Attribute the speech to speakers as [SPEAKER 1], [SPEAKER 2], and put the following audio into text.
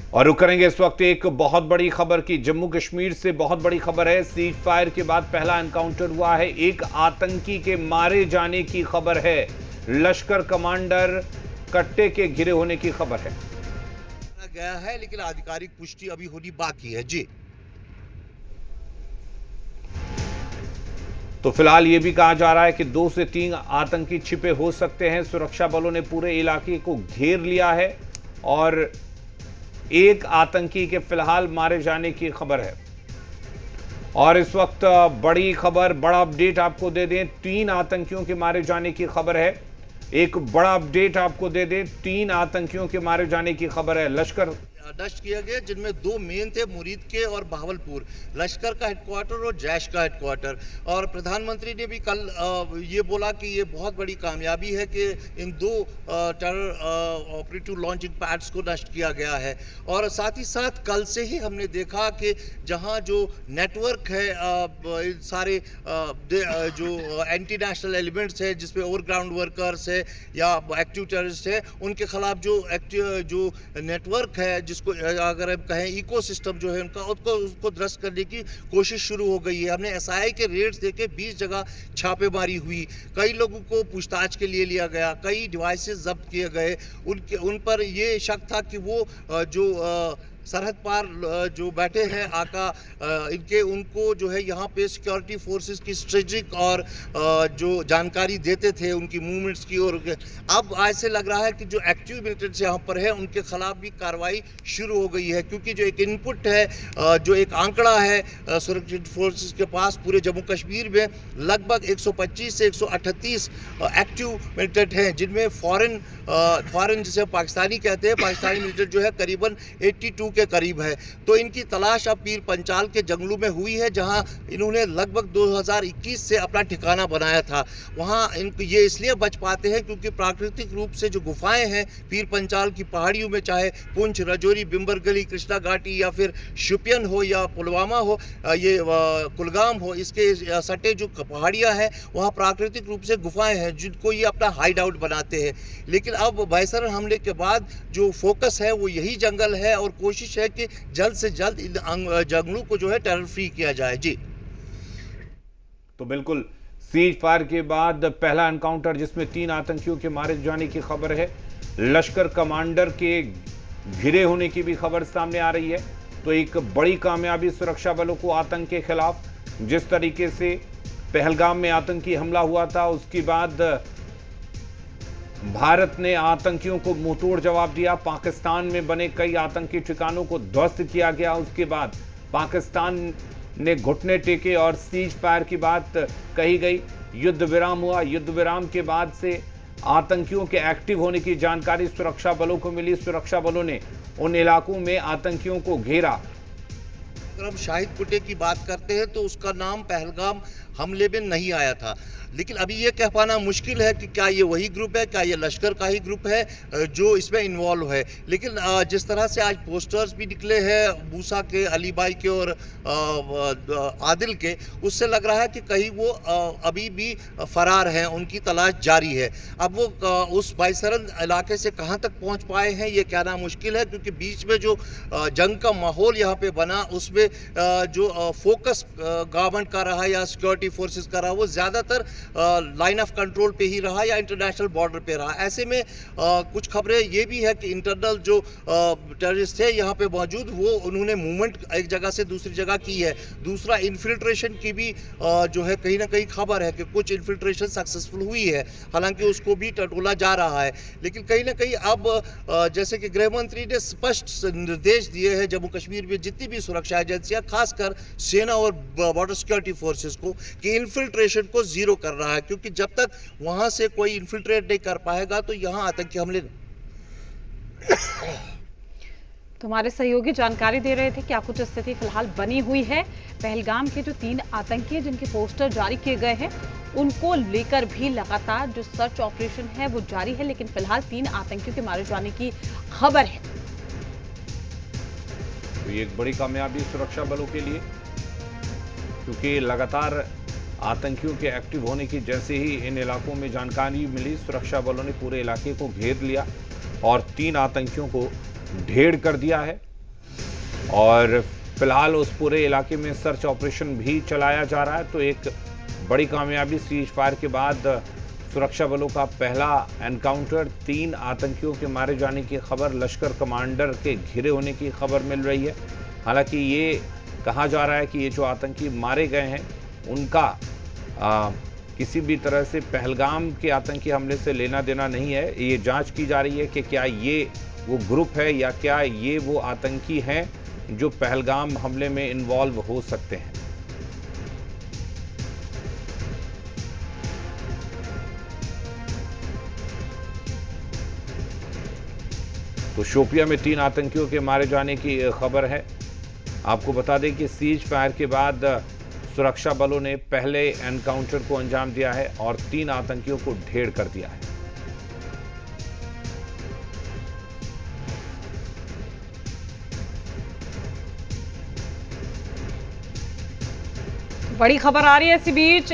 [SPEAKER 1] और रुक करेंगे इस वक्त एक बहुत बड़ी खबर की। जम्मू कश्मीर से बहुत बड़ी खबर है। सीज फायर के बाद पहला एनकाउंटर हुआ है। एक आतंकी के मारे जाने की खबर है। लश्कर कमांडर कट्टे के घिरे होने की खबर है।
[SPEAKER 2] गया है, लेकिन आधिकारिक पुष्टि अभी होनी बाकी है जी।
[SPEAKER 1] तो फिलहाल यह भी कहा जा रहा है कि 2 से 3 आतंकी छिपे हो सकते हैं। सुरक्षा बलों ने पूरे इलाके को घेर लिया है और एक आतंकी के फिलहाल मारे जाने की खबर है। और इस वक्त बड़ी खबर, बड़ा अपडेट आपको दे दें, 3 आतंकियों के मारे जाने की खबर है। एक बड़ा अपडेट आपको दे दें, 3 आतंकियों के मारे जाने की खबर है। लश्कर
[SPEAKER 2] नष्ट किया गया, जिनमें 2 मेन थे, मुरीद के और बहावलपुर। लश्कर का हेडक्वार्टर और जैश का हेडक्वार्टर। और प्रधानमंत्री ने भी कल ये बोला कि ये बहुत बड़ी कामयाबी है कि इन 2 टेरर ऑपरेटिव लॉन्चिंग पैड्स को नष्ट किया गया है। और साथ ही साथ कल से ही हमने देखा कि जहां जो नेटवर्क है, सारे जो एंटी नेशनल एलिमेंट्स है, जिसमें ओवरग्राउंड वर्कर्स है या एक्टिव टेररिस्ट है, उनके खिलाफ जो नेटवर्क है, जिसको अगर हम कहें इकोसिस्टम जो है उनका, उसको ध्वस्त करने की कोशिश शुरू हो गई है। हमने एसआई के रेड्स देके 20 जगह छापेमारी हुई। कई लोगों को पूछताछ के लिए लिया गया, कई डिवाइसेस जब्त किए गए। उन पर ये शक था कि वो जो सरहद पार जो बैठे हैं आका, उनको जो है यहाँ पे सिक्योरिटी फोर्सेस की स्ट्रेटेजिक और जो जानकारी देते थे उनकी मूवमेंट्स की। और अब ऐसे लग रहा है कि जो एक्टिव मिलिटेंट्स यहाँ पर है उनके खिलाफ भी कार्रवाई शुरू हो गई है, क्योंकि जो एक इनपुट है, जो एक आंकड़ा है सुरक्षा फोर्सेस के पास पूरे जम्मू कश्मीर में लगभग 125 से 138 एक्टिव मिलिटेंट हैं, जिनमें फॉरेन जिसे पाकिस्तानी कहते हैं, पाकिस्तानी मिलिटेंट जो है करीबन 82 के करीब है। तो इनकी तलाश अब पीर पंचाल के जंगलों में हुई है, जहां इन्होंने लगभग 2021 से अपना ठिकाना बनाया था। वहां ये इसलिए बच पाते हैं क्योंकि प्राकृतिक रूप से जो गुफाएं हैं पीर पंचाल की पहाड़ियों में, चाहे पुंछ, राजौरी, बिम्बरगली, कृष्णा घाटी या फिर शुपियन हो या पुलवामा हो, ये कुलगाम हो, इसके सटे जो पहाड़ियाँ हैं वहाँ प्राकृतिक रूप से गुफाएँ हैं जिनको ये अपना हाइड आउट बनाते हैं। लेकिन अब बायसरन हमले के बाद जो फोकस है वो यही जंगल है और कोशिश है कि जल्द से जल्द इन जंगलों को जो है टेरर फ्री किया जाए जी।
[SPEAKER 1] तो बिल्कुल सीज फायर के बाद पहला एनकाउंटर जिसमें 3 आतंकियों के मारे जाने की खबर है। लश्कर कमांडर के घिरे होने की भी खबर सामने आ रही है। तो एक बड़ी कामयाबी सुरक्षा बलों को आतंक के खिलाफ। जिस तरीके से पहलगाम में आतंकी हमला हुआ था, उसके बाद भारत ने आतंकियों को मुंहतोड़ जवाब दिया। पाकिस्तान में बने कई आतंकी ठिकानों को ध्वस्त किया गया। उसके बाद पाकिस्तान ने घुटने टेके और सीज फायर की बात कही गई। युद्ध विराम हुआ। युद्ध विराम के बाद से आतंकियों के एक्टिव होने की जानकारी सुरक्षा बलों को मिली। सुरक्षा बलों ने उन इलाकों में आतंकियों को घेरा।
[SPEAKER 2] अगर हम शाहिद कुटे की बात करते हैं तो उसका नाम पहलगाम हमले में नहीं आया था, लेकिन अभी ये कह पाना मुश्किल है कि क्या ये वही ग्रुप है, क्या ये लश्कर का ही ग्रुप है जो इसमें इन्वॉल्व है। लेकिन जिस तरह से आज पोस्टर्स भी निकले हैं मूसा के, अली भाई के और आदिल के, उससे लग रहा है कि कहीं वो अभी भी फरार हैं, उनकी तलाश जारी है। अब वो उस बायसरन इलाके से कहाँ तक पहुँच पाए हैं ये कहना मुश्किल है, क्योंकि बीच में जो जंग का माहौल यहाँ पे बना उसमें जो फोकस गवर्नमेंट का रहा या सिक्योरिटी फोर्सेस का रहा, वो ज़्यादातर लाइन ऑफ कंट्रोल पे ही रहा या इंटरनेशनल बॉर्डर पे रहा। ऐसे में कुछ खबरें ये भी है कि इंटरनल जो टेररिस्ट थे यहाँ पे मौजूद, वो उन्होंने मूवमेंट एक जगह से दूसरी जगह की है। दूसरा, इन्फिल्ट्रेशन की भी जो है कहीं ना कहीं खबर है कि कुछ इन्फिल्ट्रेशन सक्सेसफुल हुई है, हालांकि उसको भी टटोला जा रहा है। लेकिन कहीं ना कहीं अब जैसे कि गृह मंत्री ने स्पष्ट निर्देश दिए हैं जम्मू कश्मीर में जितनी भी सुरक्षा एजेंसियाँ, खासकर सेना और बॉर्डर सिक्योरिटी फोर्सेस को, कि इन्फिल्ट्रेशन को जीरो कर रहा है, क्योंकि जब तक वहां से कोई इन्फिल्ट्रेट नहीं कर पाएगा तो यहां आतंकी हमले।
[SPEAKER 3] तो हमारे सहयोगी जानकारी दे रहे थे क्या कुछ स्थिति फिलहाल बनी हुई है। पहलगाम के जो 3 आतंकी हैं जिनके पोस्टर जारी किए गए हैं, उनको लेकर भी लगातार जो सर्च ऑपरेशन है वो जारी है, लेकिन फिलहाल 3 आतंकियों के मारे जाने की खबर है।
[SPEAKER 1] तो ये एक बड़ी कामयाबी सुरक्षा बलों के लिए, क्योंकि लगातार आतंकियों के एक्टिव होने की जैसे ही इन इलाकों में जानकारी मिली, सुरक्षा बलों ने पूरे इलाके को घेर लिया और 3 आतंकियों को ढेर कर दिया है। और फिलहाल उस पूरे इलाके में सर्च ऑपरेशन भी चलाया जा रहा है। तो एक बड़ी कामयाबी, सीज फायर के बाद सुरक्षा बलों का पहला एनकाउंटर, 3 आतंकियों के मारे जाने की खबर, लश्कर कमांडर के घिरे होने की खबर मिल रही है। हालांकि ये कहा जा रहा है कि ये जो आतंकी मारे गए हैं उनका किसी भी तरह से पहलगाम के आतंकी हमले से लेना देना नहीं है। ये जांच की जा रही है कि क्या ये वो ग्रुप है या क्या ये वो आतंकी हैं जो पहलगाम हमले में इन्वॉल्व हो सकते हैं। तो शोपिया में 3 आतंकियों के मारे जाने की खबर है। आपको बता दें कि सीज फायर के बाद सुरक्षा बलों ने पहले एनकाउंटर को अंजाम दिया है और 3 आतंकियों को ढेर कर दिया है।
[SPEAKER 3] बड़ी खबर आ रही है इसी बीच।